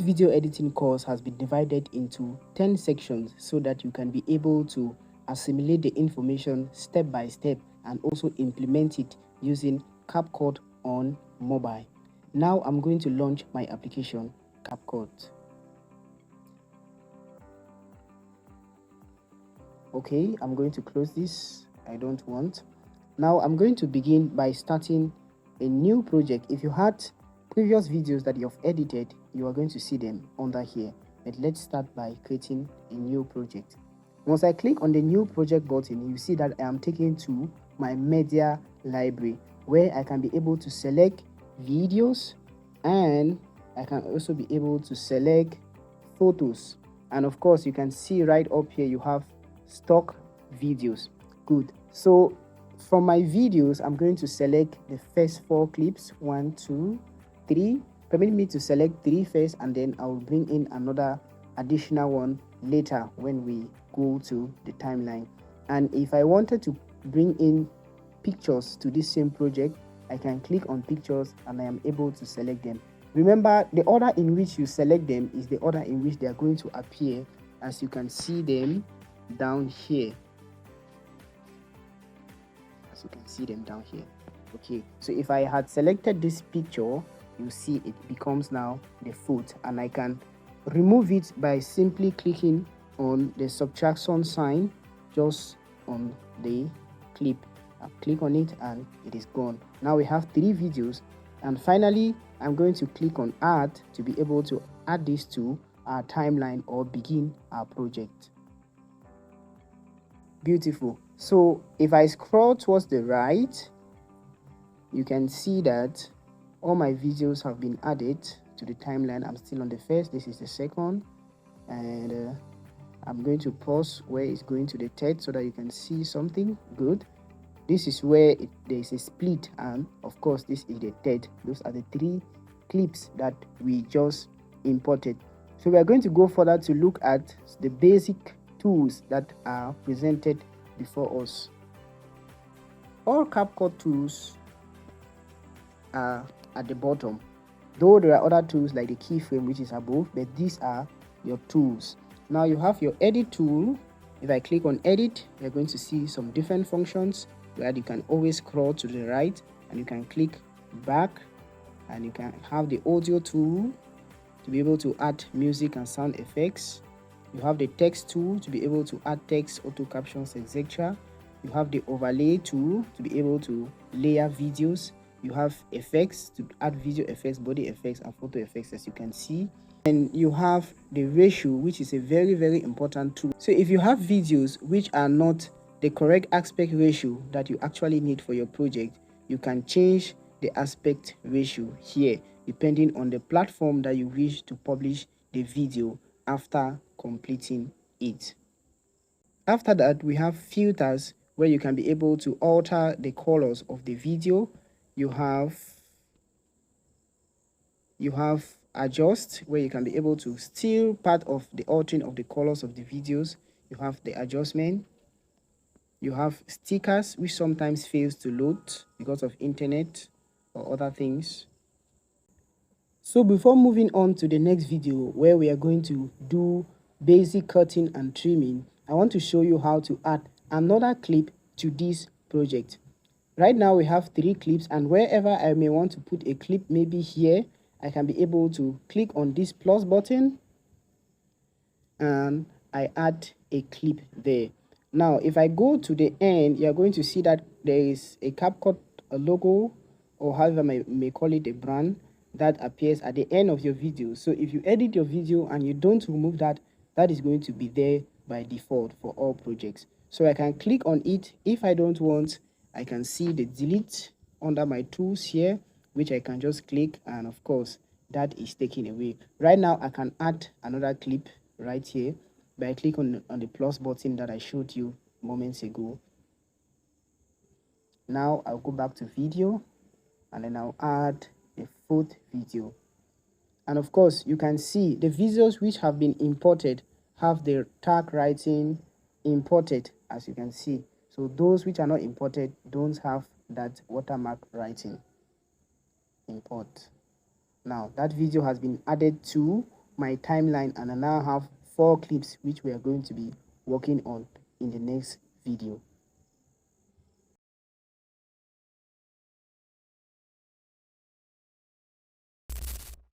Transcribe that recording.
video editing course has been divided into 10 sections so that you can be able to assimilate the information step by step and also implement it using CapCut on mobile. Now I'm going to launch my application, CapCut. Okay, I'm going to close this. I don't want. Now I'm going to begin by starting a new project. If you had previous videos that you've edited, you are going to see them under here. But let's start by creating a new project. Once I click on the new project button, you see that I am taken to my media library where I can be able to select videos, and I can also be able to select photos. And of course, you can see right up here you have stock videos. Good. So from my videos, I'm going to select the first 4 clips. 1, 2, 3. Permit me to select 3 first, and then I will bring in another additional one later when we go to the timeline. And if I wanted to bring in pictures to this same project, I can click on pictures and I am able to select them. Remember, the order in which you select them is the order in which they are going to appear, as you can see them down here. As you can see them down here. Okay, so if I had selected this picture, you see it becomes now the foot, and I can remove it by simply clicking on the subtraction sign just on the clip. I'll click on it and it is gone. Now we have 3 videos, and finally I'm going to click on add to be able to add this to our timeline or begin our project. Beautiful. So if I scroll towards the right, you can see that all my videos have been added to the timeline. I'm still on the first, this is the second, and I'm going to pause where it's going to the third so that you can see something good. This is where there is a split, and of course this is the third. Those are the 3 clips that we just imported. So we are going to go further to look at the basic tools that are presented before us. All CapCut tools are at the bottom, though there are other tools like the keyframe which is above, but these are your tools. Now you have your edit tool. If I click on edit, you're going to see some different functions where you can always scroll to the right and you can click back, and you can have the audio tool to be able to add music and sound effects. You have the text tool to be able to add text, auto captions, etc. You have the overlay tool to be able to layer videos. You have effects to add video effects, body effects, and photo effects, as you can see. And you have the ratio, which is a very, very important tool. So if you have videos which are not the correct aspect ratio that you actually need for your project, you can change the aspect ratio here depending on the platform that you wish to publish the video after completing it. After that, we have filters where you can be able to alter the colors of the video. You have adjust, where you can be able to steal part of the altering of the colors of the videos. You have the adjustment. You have stickers, which sometimes fails to load because of internet or other things. So before moving on to the next video where we are going to do basic cutting and trimming, I want to show you how to add another clip to this project. Right now we have 3 clips, and wherever I may want to put a clip, maybe here, I can be able to click on this plus button and I add a clip there. Now if I go to the end, you're going to see that there is a CapCut logo, or however I may call it, a brand that appears at the end of your video. So if you edit your video and you don't remove that, that is going to be there by default for all projects. So I can click on it. If I don't want, I can see the delete under my tools here, which I can just click, and of course that is taken away. Right now I can add another clip right here by clicking on the plus button that I showed you moments ago. Now I'll go back to video, and then I'll add a 4th video. And of course you can see the videos which have been imported have the tag writing imported, as you can see. So those which are not imported don't have that watermark writing import. Now that video has been added to my timeline, and I now have 4 clips which we are going to be working on in the next video.